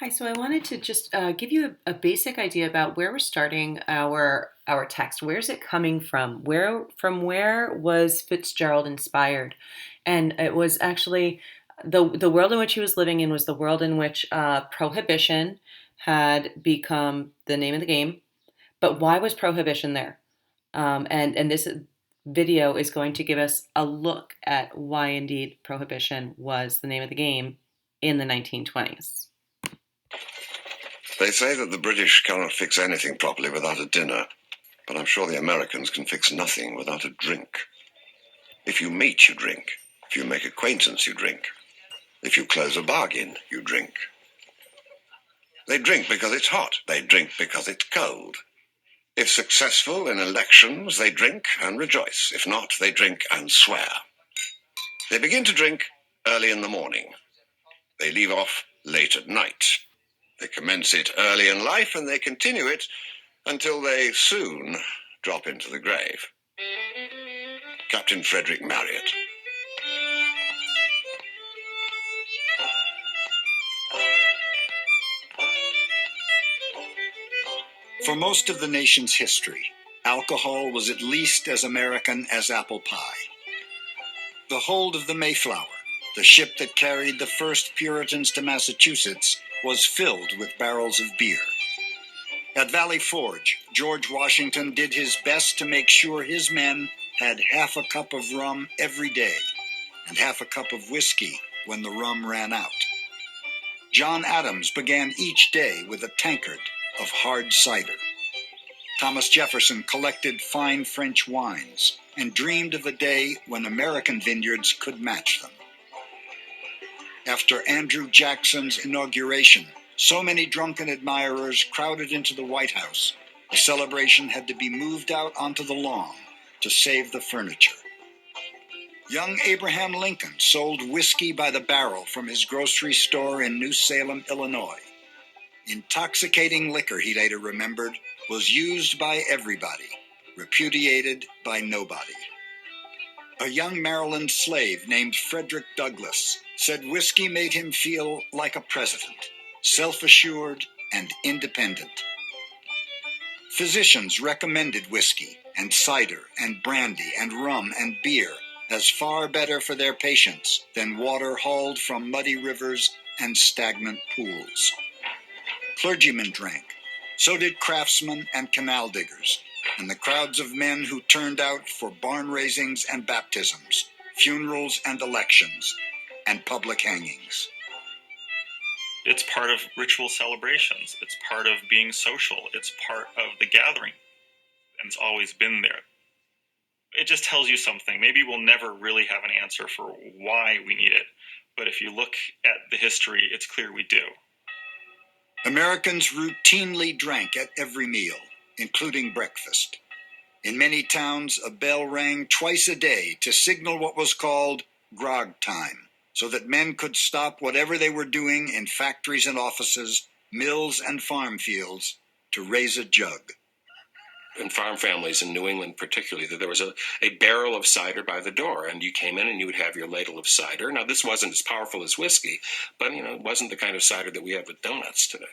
Hi, so I wanted to just give you a basic idea about where we're starting our text. Where's it coming from? Where was Fitzgerald inspired? And it was actually the world in which he was living in was the world in which prohibition had become the name of the game. But why was prohibition there? And this video is going to give us a look at why indeed prohibition was the name of the game in the 1920s. They say that the British cannot fix anything properly without a dinner, but I'm sure the Americans can fix nothing without a drink. If you meet, you drink. If you make acquaintance, you drink. If you close a bargain, you drink. They drink because it's hot. They drink because it's cold. If successful in elections, they drink and rejoice. If not, they drink and swear. They begin to drink early in the morning. They leave off late at night. They commence it early in life and they continue it until they soon drop into the grave. Captain Frederick Marriott. For most of the nation's history, alcohol was at least as American as apple pie. The hold of the Mayflower, the ship that carried the first Puritans to Massachusetts, was filled with barrels of beer. At Valley Forge, George Washington did his best to make sure his men had half a cup of rum every day and half a cup of whiskey when the rum ran out. John Adams began each day with a tankard of hard cider. Thomas Jefferson collected fine French wines and dreamed of a day when American vineyards could match them. After Andrew Jackson's inauguration, so many drunken admirers crowded into the White House, the celebration had to be moved out onto the lawn to save the furniture. Young Abraham Lincoln sold whiskey by the barrel from his grocery store in New Salem, Illinois. Intoxicating liquor, he later remembered, was used by everybody, repudiated by nobody. A young Maryland slave named Frederick Douglass said whiskey made him feel like a president, self-assured and independent. Physicians recommended whiskey and cider and brandy and rum and beer as far better for their patients than water hauled from muddy rivers and stagnant pools. Clergymen drank. So did craftsmen and canal diggers, and the crowds of men who turned out for barn raisings and baptisms, funerals and elections, and public hangings. It's part of ritual celebrations. It's part of being social. It's part of the gathering. And it's always been there. It just tells you something. Maybe we'll never really have an answer for why we need it. But if you look at the history, it's clear we do. Americans routinely drank at every meal, including breakfast. In many towns, a bell rang twice a day to signal what was called grog time, so that men could stop whatever they were doing in factories and offices, mills and farm fields, to raise a jug. In farm families in New England particularly, that there was a barrel of cider by the door, and you came in and you would have your ladle of cider. Now, this wasn't as powerful as whiskey, but, it wasn't the kind of cider that we have with donuts today.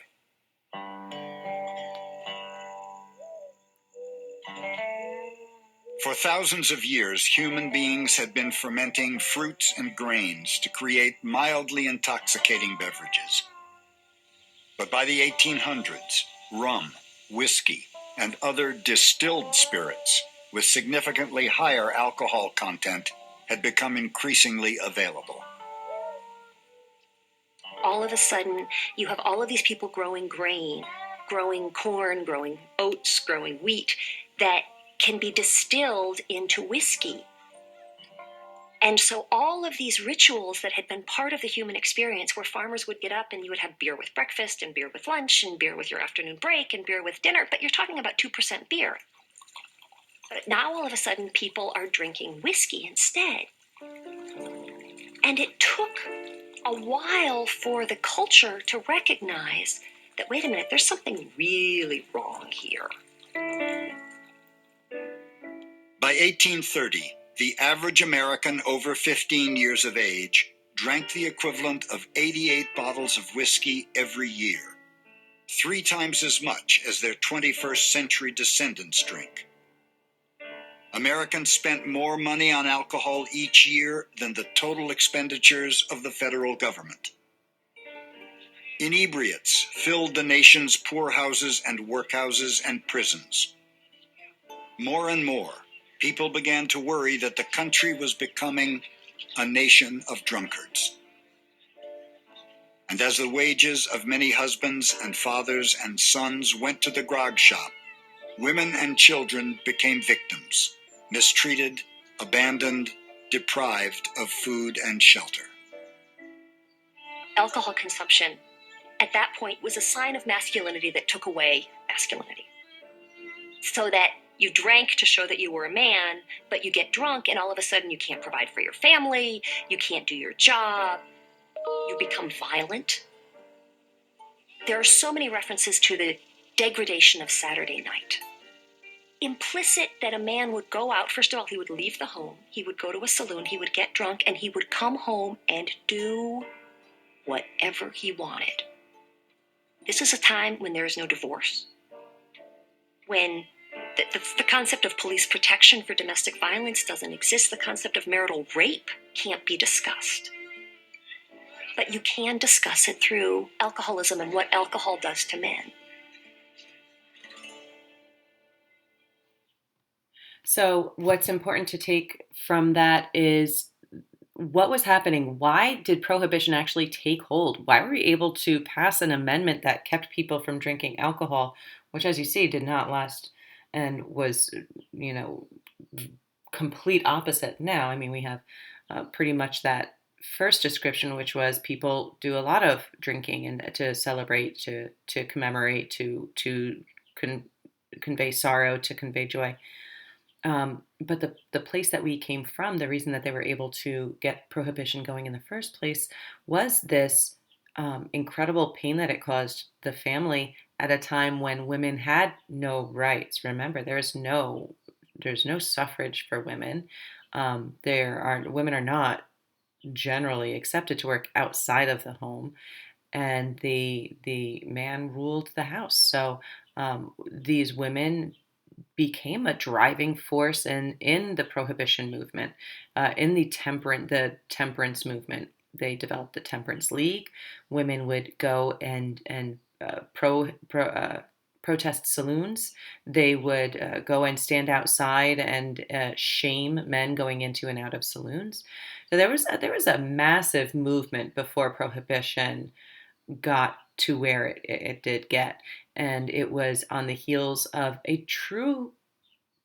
For thousands of years, human beings had been fermenting fruits and grains to create mildly intoxicating beverages. But by the 1800s, rum, whiskey, and other distilled spirits with significantly higher alcohol content had become increasingly available. All of a sudden, you have all of these people growing grain, growing corn, growing oats, growing wheat, that can be distilled into whiskey. And so all of these rituals that had been part of the human experience, where farmers would get up and you would have beer with breakfast and beer with lunch and beer with your afternoon break and beer with dinner, but you're talking about 2% beer. But now all of a sudden people are drinking whiskey instead. And it took a while for the culture to recognize that, wait a minute, there's something really wrong here. By 1830, the average American over 15 years of age drank the equivalent of 88 bottles of whiskey every year, 3 times as much as their 21st century descendants drink. Americans spent more money on alcohol each year than the total expenditures of the federal government. Inebriates filled the nation's poorhouses and workhouses and prisons. More and more, people began to worry that the country was becoming a nation of drunkards. And as the wages of many husbands and fathers and sons went to the grog shop, women and children became victims, mistreated, abandoned, deprived of food and shelter. Alcohol consumption at that point was a sign of masculinity that took away masculinity. So that you drank to show that you were a man, but you get drunk and all of a sudden you can't provide for your family, you can't do your job, you become violent. There are so many references to the degradation of Saturday night. Implicit that a man would go out, first of all, he would leave the home, he would go to a saloon, he would get drunk, and he would come home and do whatever he wanted. This is a time when there is no divorce, when the concept of police protection for domestic violence doesn't exist. The concept of marital rape can't be discussed. But you can discuss it through alcoholism and what alcohol does to men. So what's important to take from that is what was happening? Why did prohibition actually take hold? Why were we able to pass an amendment that kept people from drinking alcohol, which, as you see, did not last and was, you know, complete opposite now? I mean, we have pretty much that first description, which was people do a lot of drinking and to celebrate, to commemorate, to convey sorrow, to convey joy. But the place that we came from, the reason that they were able to get prohibition going in the first place was this incredible pain that it caused the family at a time when women had no rights. Remember, there's no suffrage for women. Women are not generally accepted to work outside of the home, and the man ruled the house. So these women became a driving force in the prohibition movement, in the temperance movement. They developed the Temperance League. Women would go and protest saloons. They would go and stand outside and shame men going into and out of saloons. So there was a massive movement before prohibition got to where it did get. And it was on the heels of a true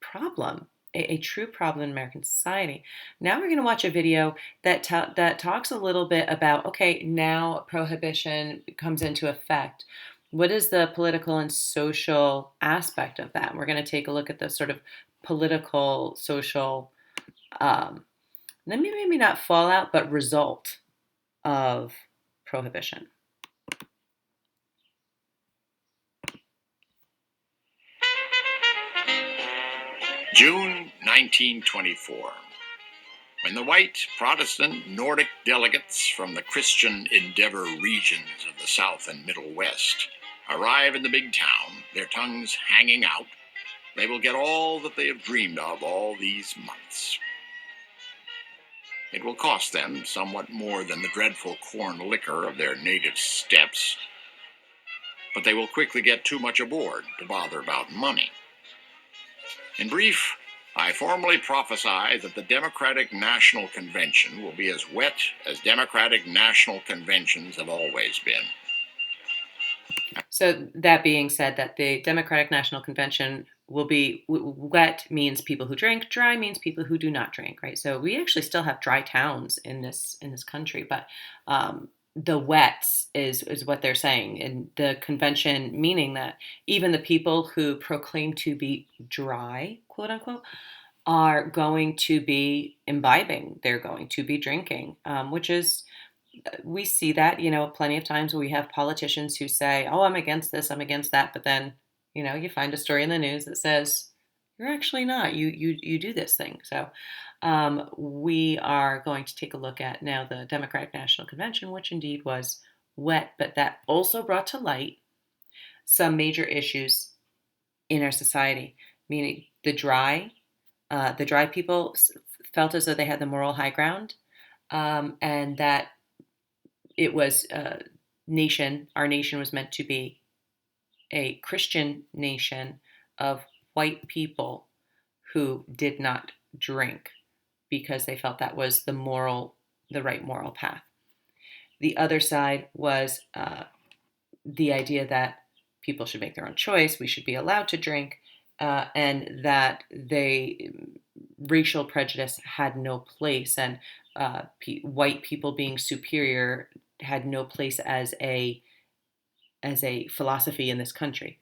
problem, a true problem in American society. Now we're going to watch a video that talks a little bit about, okay, now prohibition comes into effect. What is the political and social aspect of that? We're going to take a look at the sort of political, social, maybe not fallout, but result of prohibition. June 1924, when the white Protestant Nordic delegates from the Christian Endeavor regions of the South and Middle West arrive in the big town, their tongues hanging out, they will get all that they have dreamed of all these months. It will cost them somewhat more than the dreadful corn liquor of their native steppes, but they will quickly get too much aboard to bother about money. In brief, I formally prophesy that the Democratic National Convention will be as wet as Democratic National Conventions have always been. So that being said, that the Democratic National Convention will be wet means people who drink, dry means people who do not drink, right? So we actually still have dry towns in this country, but the wets is what they're saying, and the convention meaning that even the people who proclaim to be dry, quote unquote, are going to be imbibing. They're going to be drinking, which is, we see that, plenty of times where we have politicians who say, oh, I'm against this, I'm against that. But then, you find a story in the news that says, You're actually not. You do this thing. So we are going to take a look at now the Democratic National Convention, which indeed was wet, but that also brought to light some major issues in our society, meaning the dry people felt as though they had the moral high ground, and that it was our nation was meant to be a Christian nation of white people who did not drink because they felt that was the right moral path. The other side was the idea that people should make their own choice, we should be allowed to drink, and that racial prejudice had no place, and white people being superior had no place as a philosophy in this country.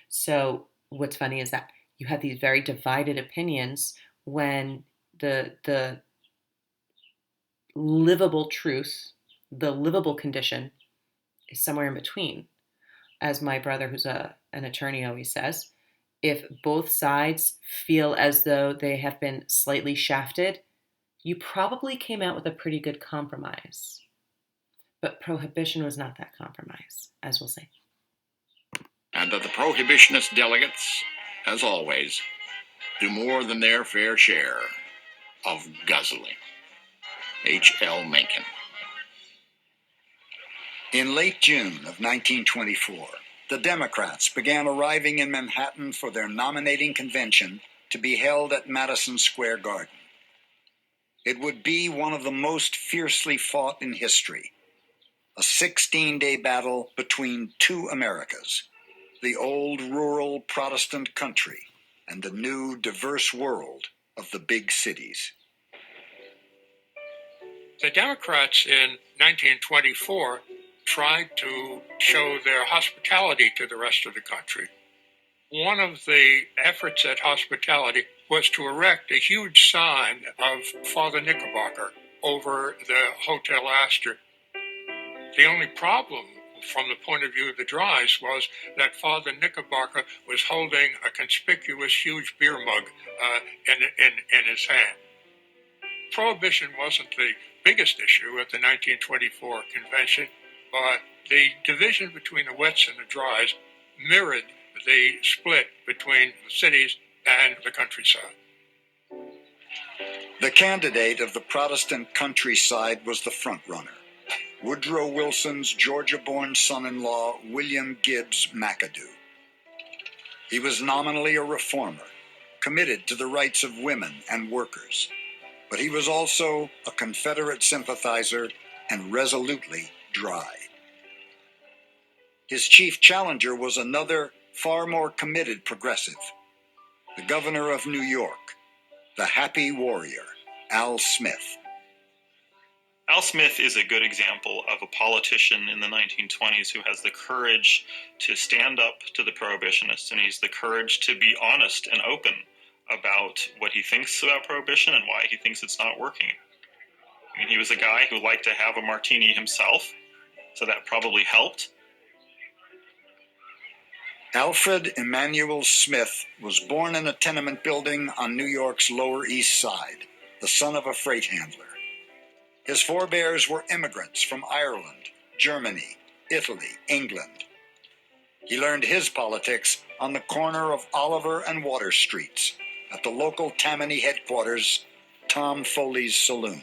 So what's funny is that you have these very divided opinions when the livable truth, the livable condition, is somewhere in between. As my brother, who's an attorney, always says, if both sides feel as though they have been slightly shafted, you probably came out with a pretty good compromise. But prohibition was not that compromise, as we'll see. And that the prohibitionist delegates, as always, do more than their fair share of guzzling. H.L. Mencken. In late June of 1924, the Democrats began arriving in Manhattan for their nominating convention to be held at Madison Square Garden. It would be one of the most fiercely fought in history, a 16-day battle between two Americas, the old rural Protestant country and the new diverse world of the big cities. The Democrats in 1924 tried to show their hospitality to the rest of the country. One of the efforts at hospitality was to erect a huge sign of Father Knickerbocker over the Hotel Astor. The only problem from the point of view of the Dries was that Father Knickerbocker was holding a conspicuous huge beer mug in his hand. Prohibition wasn't the biggest issue at the 1924 convention, but the division between the wets and the dries mirrored the split between the cities and the countryside. The candidate of the Protestant countryside was the frontrunner, Woodrow Wilson's Georgia-born son-in-law, William Gibbs McAdoo. He was nominally a reformer, committed to the rights of women and workers, but he was also a Confederate sympathizer and resolutely dry. His chief challenger was another, far more committed progressive, the governor of New York, the happy warrior, Al Smith. Al Smith is a good example of a politician in the 1920s who has the courage to stand up to the prohibitionists, and he's the courage to be honest and open about what he thinks about prohibition and why he thinks it's not working. I mean, he was a guy who liked to have a martini himself, so that probably helped. Alfred Emanuel Smith was born in a tenement building on New York's Lower East Side, the son of a freight handler. His forebears were immigrants from Ireland, Germany, Italy, England. He learned his politics on the corner of Oliver and Water Streets at the local Tammany headquarters, Tom Foley's Saloon.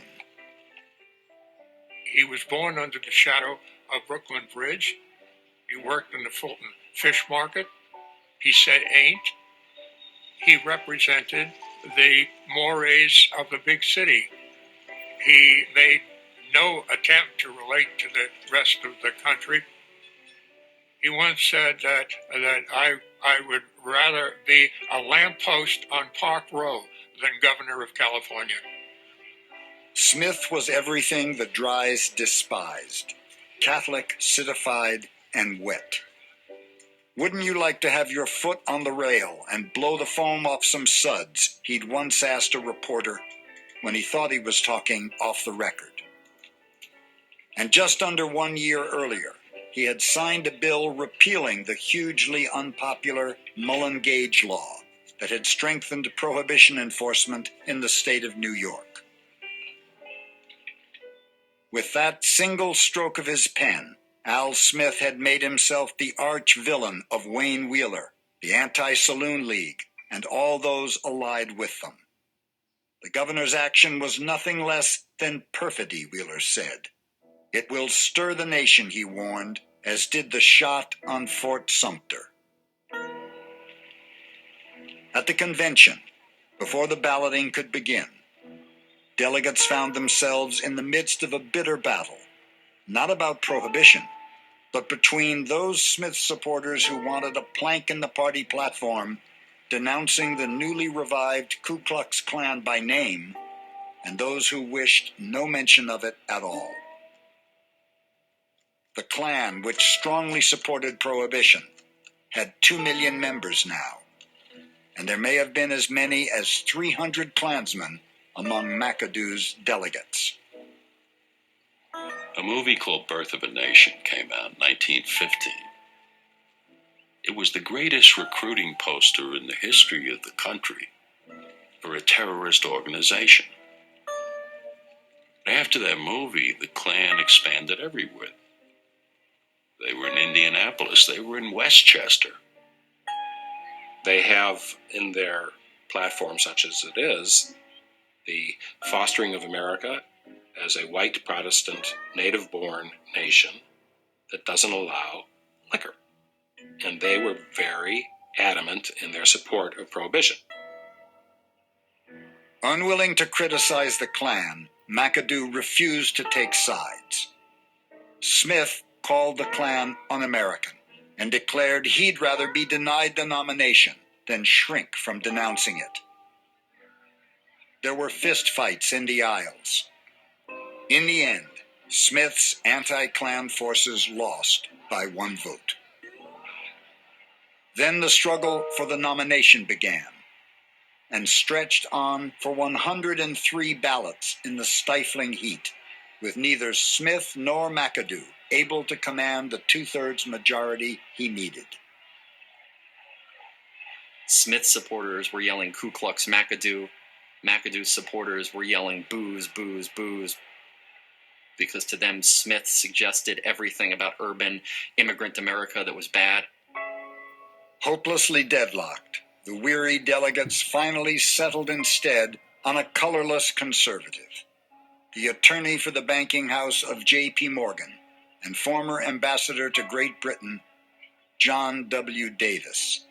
He was born under the shadow of Brooklyn Bridge. He worked in the Fulton Fish Market. He said ain't. He represented the mores of the big city. He made no attempt to relate to the rest of the country. He once said that I would rather be a lamppost on Park Row than governor of California. Smith was everything the Dries despised: Catholic, citified, and wet. Wouldn't you like to have your foot on the rail and blow the foam off some suds, he'd once asked a reporter when he thought he was talking off the record. And just under 1 year earlier, he had signed a bill repealing the hugely unpopular Mullen-Gage Law, that had strengthened prohibition enforcement in the state of New York. With that single stroke of his pen, Al Smith had made himself the arch-villain of Wayne Wheeler, the Anti-Saloon League, and all those allied with them. The governor's action was nothing less than perfidy, Wheeler said. It will stir the nation, he warned, as did the shot on Fort Sumter. At the convention, before the balloting could begin, delegates found themselves in the midst of a bitter battle, not about prohibition, but between those Smith supporters who wanted a plank in the party platform denouncing the newly revived Ku Klux Klan by name, and those who wished no mention of it at all. The Klan, which strongly supported prohibition, had 2 million members now, and there may have been as many as 300 Klansmen among McAdoo's delegates. A movie called Birth of a Nation came out in 1915. It was the greatest recruiting poster in the history of the country for a terrorist organization. After that movie, the Klan expanded everywhere. They were in Indianapolis. They were in Westchester. They have in their platform, such as it is, the fostering of America as a white Protestant, native-born nation that doesn't allow liquor. And they were very adamant in their support of prohibition. Unwilling to criticize the Klan, McAdoo refused to take sides. Smith called the Klan un-American and declared he'd rather be denied the nomination than shrink from denouncing it. There were fistfights in the aisles. In the end, Smith's anti-Klan forces lost by 1 vote. Then the struggle for the nomination began and stretched on for 103 ballots in the stifling heat, with neither Smith nor McAdoo able to command the 2/3 majority he needed. Smith supporters were yelling Ku Klux McAdoo. McAdoo supporters were yelling booze, booze, booze, because to them Smith suggested everything about urban immigrant America that was bad. Hopelessly deadlocked, the weary delegates finally settled instead on a colorless conservative, the attorney for the banking house of J.P. Morgan and former ambassador to Great Britain, John W. Davis.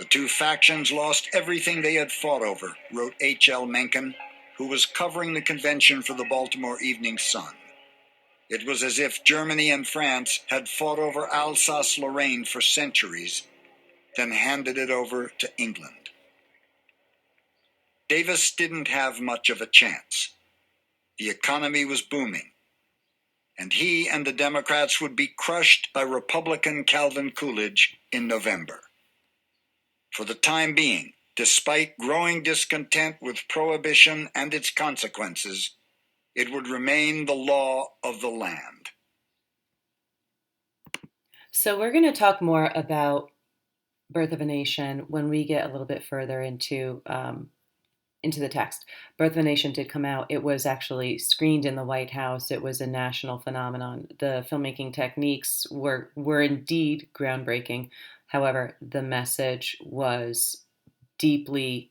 The two factions lost everything they had fought over, wrote H.L. Mencken, who was covering the convention for the Baltimore Evening Sun. It was as if Germany and France had fought over Alsace-Lorraine for centuries, then handed it over to England. Davis didn't have much of a chance. The economy was booming, and he and the Democrats would be crushed by Republican Calvin Coolidge in November. For the time being, despite growing discontent with prohibition and its consequences, it would remain the law of the land. So we're going to talk more about Birth of a Nation when we get a little bit further into the text. Birth of a Nation did come out. It was actually screened in the White House. It was a national phenomenon. The filmmaking techniques were indeed groundbreaking. However, the message was deeply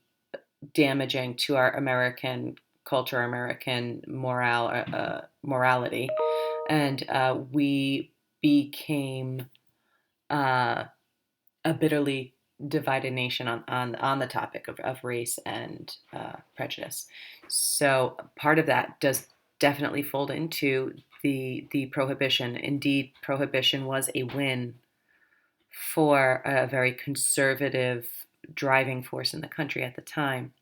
damaging to our American culture, American morality, and we became a bitterly divided nation on the topic of race and prejudice. So part of that does definitely fold into the prohibition. Indeed, prohibition was a win for a very conservative driving force in the country at the time.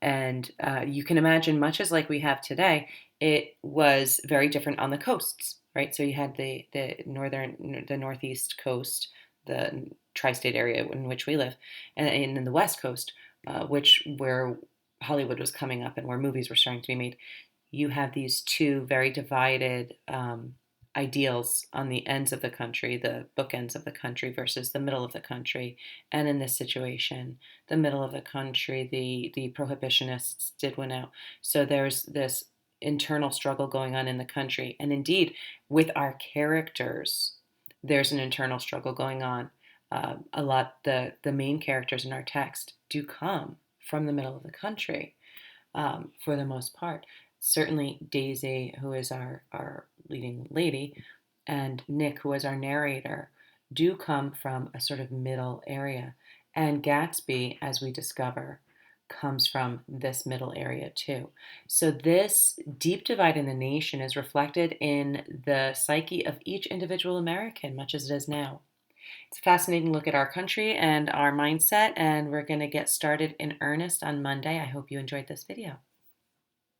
And you can imagine, much as like we have today, it was very different on the coasts, right? So you had the northeast coast, the tri-state area in which we live, and in the West Coast, where Hollywood was coming up and where movies were starting to be made. You have these two very divided ideals on the ends of the country, the bookends of the country versus the middle of the country. And in this situation, the middle of the country, the prohibitionists did win out. So there's this internal struggle going on in the country. And indeed, with our characters, there's an internal struggle going on. A lot, the main characters in our text do come from the middle of the country, for the most part. Certainly Daisy, who is our leading lady, and Nick, who is our narrator, do come from a sort of middle area. And Gatsby, as we discover, comes from this middle area too. So this deep divide in the nation is reflected in the psyche of each individual American, much as it is now. It's a fascinating look at our country and our mindset, and we're going to get started in earnest on Monday. I hope you enjoyed this video.